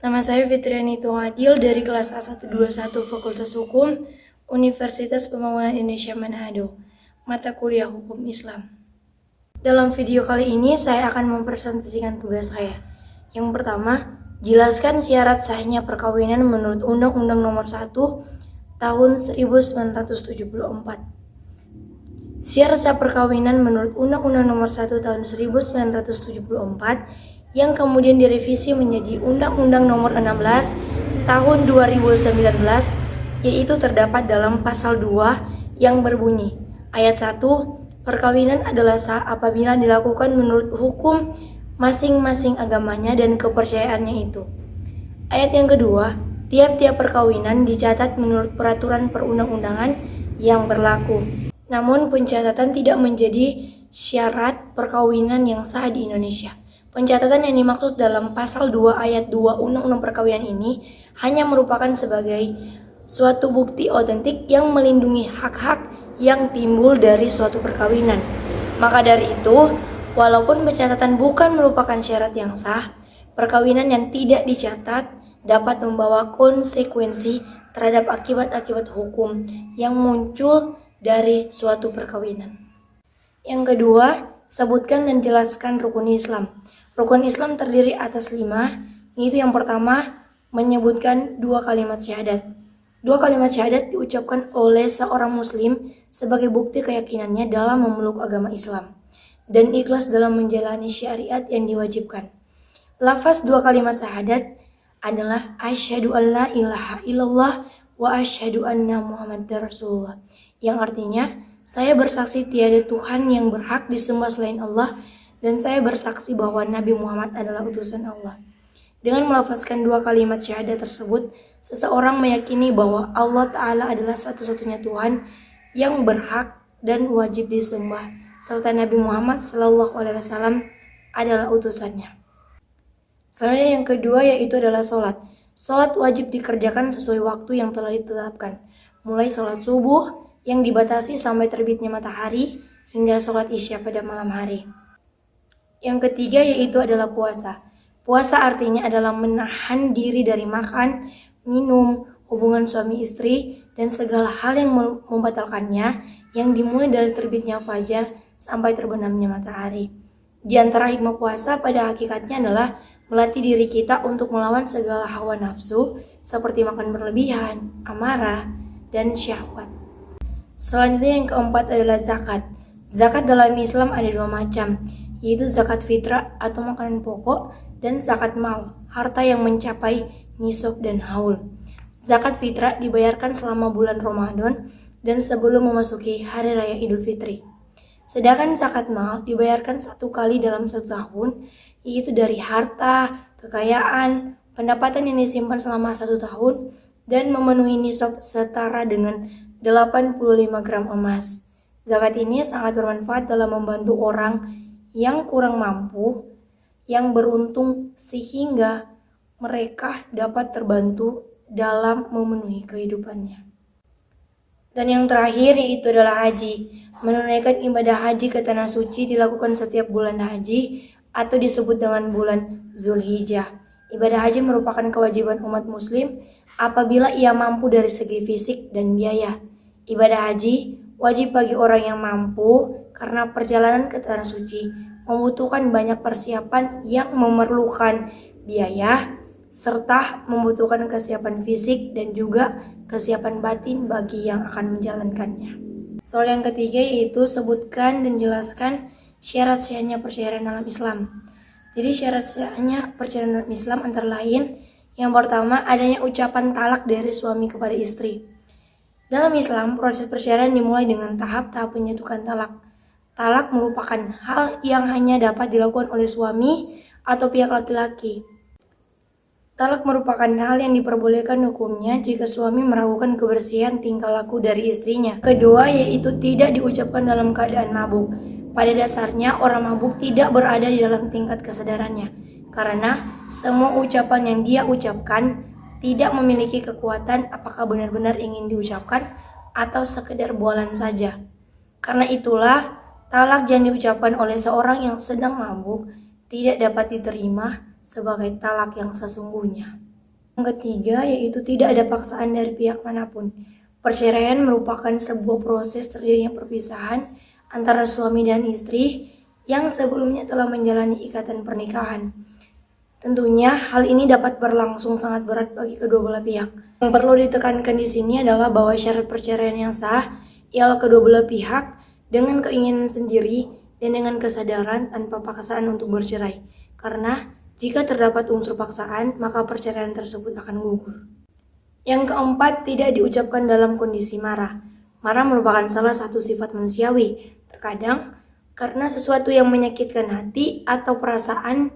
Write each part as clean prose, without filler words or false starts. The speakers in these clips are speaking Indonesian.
Nama saya Fitriani Tungadil dari kelas A121 Fakultas Hukum Universitas Pembangunan Indonesia Manado, mata kuliah Hukum Islam. Dalam video kali ini saya akan mempresentasikan tugas saya. Yang pertama, jelaskan syarat sahnya perkawinan menurut Undang-Undang Nomor 1 Tahun 1974. Syarat sah perkawinan menurut Undang-Undang Nomor 1 Tahun 1974 yang kemudian direvisi menjadi Undang-Undang Nomor 16 Tahun 2019, yaitu terdapat dalam pasal 2 yang berbunyi, ayat 1, perkawinan adalah sah apabila dilakukan menurut hukum masing-masing agamanya dan kepercayaannya itu. Ayat yang kedua, tiap-tiap perkawinan dicatat menurut peraturan perundang-undangan yang berlaku. Namun pencatatan tidak menjadi syarat perkawinan yang sah di Indonesia. Pencatatan yang dimaksud dalam pasal 2 ayat 2 Undang-Undang Perkawinan ini hanya merupakan sebagai suatu bukti otentik yang melindungi hak-hak yang timbul dari suatu perkawinan. Maka dari itu, walaupun pencatatan bukan merupakan syarat yang sah, perkawinan yang tidak dicatat dapat membawa konsekuensi terhadap akibat-akibat hukum yang muncul dari suatu perkawinan. Yang kedua, sebutkan dan jelaskan rukun Islam. Rukun Islam terdiri atas 5, yaitu yang pertama, menyebutkan 2 kalimat syahadat. 2 kalimat syahadat diucapkan oleh seorang muslim sebagai bukti keyakinannya dalam memeluk agama Islam dan ikhlas dalam menjalani syariat yang diwajibkan. Lafaz 2 kalimat syahadat adalah asyhadu an la ilaha illallah wa asyhadu anna muhammadar rasulullah, yang artinya saya bersaksi tiada Tuhan yang berhak disembah selain Allah dan saya bersaksi bahwa Nabi Muhammad adalah utusan Allah. Dengan melafazkan 2 kalimat syahadat tersebut, seseorang meyakini bahwa Allah Ta'ala adalah satu-satunya Tuhan yang berhak dan wajib disembah, serta Nabi Muhammad SAW adalah utusannya. Selanjutnya yang kedua yaitu adalah sholat. Sholat wajib dikerjakan sesuai waktu yang telah ditetapkan, mulai sholat subuh yang dibatasi sampai terbitnya matahari hingga sholat isya pada malam hari. Yang ketiga yaitu adalah puasa. Puasa artinya adalah menahan diri dari makan, minum, hubungan suami istri, dan segala hal yang membatalkannya yang dimulai dari terbitnya fajar sampai terbenamnya matahari. Di antara hikmah puasa pada hakikatnya adalah melatih diri kita untuk melawan segala hawa nafsu seperti makan berlebihan, amarah, dan syahwat. Selanjutnya yang keempat adalah zakat. Zakat dalam Islam ada 2 macam, yaitu zakat fitrah atau makanan pokok dan zakat mal, harta yang mencapai nisab dan haul. Zakat fitrah dibayarkan selama bulan Ramadan dan sebelum memasuki hari raya Idul Fitri. Sedangkan zakat mal dibayarkan 1 kali dalam 1 tahun, yaitu dari harta, kekayaan, pendapatan yang disimpan selama 1 tahun dan memenuhi nisab setara dengan 85 gram emas. Zakat ini sangat bermanfaat dalam membantu orang yang kurang mampu, yang beruntung sehingga mereka dapat terbantu dalam memenuhi kehidupannya. Dan yang terakhir yaitu adalah haji. Menunaikan ibadah haji ke tanah suci dilakukan setiap bulan haji atau disebut dengan bulan Zulhijjah. Ibadah haji merupakan kewajiban umat muslim apabila ia mampu dari segi fisik dan biaya. Ibadah haji wajib bagi orang yang mampu karena perjalanan ke tanah suci membutuhkan banyak persiapan yang memerlukan biaya serta membutuhkan kesiapan fisik dan juga kesiapan batin bagi yang akan menjalankannya. Soal yang ketiga yaitu sebutkan dan jelaskan syarat sahnya perceraian dalam Islam. Jadi syarat sahnya perceraian dalam Islam antara lain yang pertama adanya ucapan talak dari suami kepada istri. Dalam Islam, proses perceraian dimulai dengan tahap-tahap penyatukan talak. Talak merupakan hal yang hanya dapat dilakukan oleh suami atau pihak laki-laki. Talak merupakan hal yang diperbolehkan hukumnya jika suami meragukan kebersihan tingkah laku dari istrinya. Kedua, yaitu tidak diucapkan dalam keadaan mabuk. Pada dasarnya, orang mabuk tidak berada di dalam tingkat kesadarannya, karena semua ucapan yang dia ucapkan tidak memiliki kekuatan apakah benar-benar ingin diucapkan atau sekedar bualan saja. Karena itulah, talak yang diucapkan oleh seorang yang sedang mabuk tidak dapat diterima sebagai talak yang sesungguhnya. Yang ketiga yaitu tidak ada paksaan dari pihak manapun. Perceraian merupakan sebuah proses terjadinya perpisahan antara suami dan istri yang sebelumnya telah menjalani ikatan pernikahan. Tentunya hal ini dapat berlangsung sangat berat bagi kedua belah pihak. Yang perlu ditekankan di sini adalah bahwa syarat perceraian yang sah ialah kedua belah pihak dengan keinginan sendiri dan dengan kesadaran tanpa paksaan untuk bercerai. Karena jika terdapat unsur paksaan, maka perceraian tersebut akan gugur. Yang keempat, tidak diucapkan dalam kondisi marah. Marah merupakan salah satu sifat manusiawi. Terkadang, karena sesuatu yang menyakitkan hati atau perasaan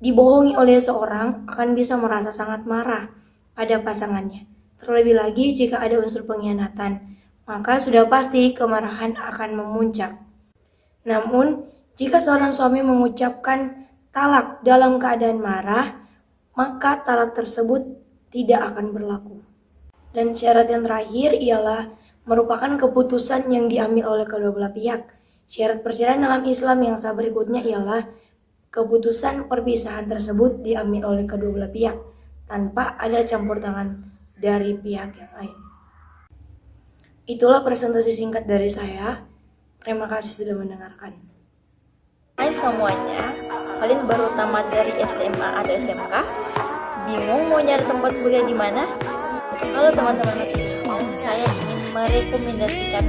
dibohongi oleh seorang akan bisa merasa sangat marah pada pasangannya. Terlebih lagi jika ada unsur pengkhianatan, maka sudah pasti kemarahan akan memuncak. Namun, jika seorang suami mengucapkan talak dalam keadaan marah, maka talak tersebut tidak akan berlaku. Dan syarat yang terakhir ialah merupakan keputusan yang diambil oleh kedua belah pihak. Syarat perceraian dalam Islam yang sah berikutnya ialah keputusan perpisahan tersebut diambil oleh kedua belah pihak tanpa ada campur tangan dari pihak yang lain. Itulah presentasi singkat dari saya. Terima kasih sudah mendengarkan. Hai semuanya, kalian baru tamat dari SMA atau SMK? Bingung mau nyari tempat kuliah di mana? Kalau teman-teman masih bingung, saya ingin merekomendasikan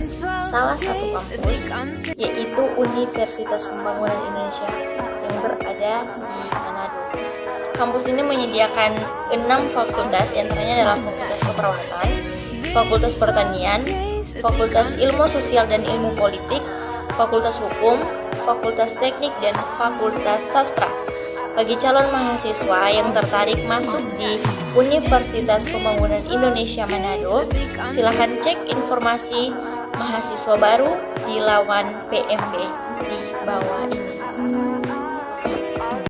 salah satu kampus, yaitu Universitas Pembangunan Indonesia yang berada di Manado. Kampus ini menyediakan 6 fakultas, diantaranya adalah Fakultas Keperawatan, Fakultas Pertanian, Fakultas Ilmu Sosial dan Ilmu Politik, Fakultas Hukum, Fakultas Teknik, dan Fakultas Sastra. Bagi calon mahasiswa yang tertarik masuk di Universitas Pembangunan Indonesia Manado, silakan cek informasi mahasiswa baru di laman PMB di bawah ini.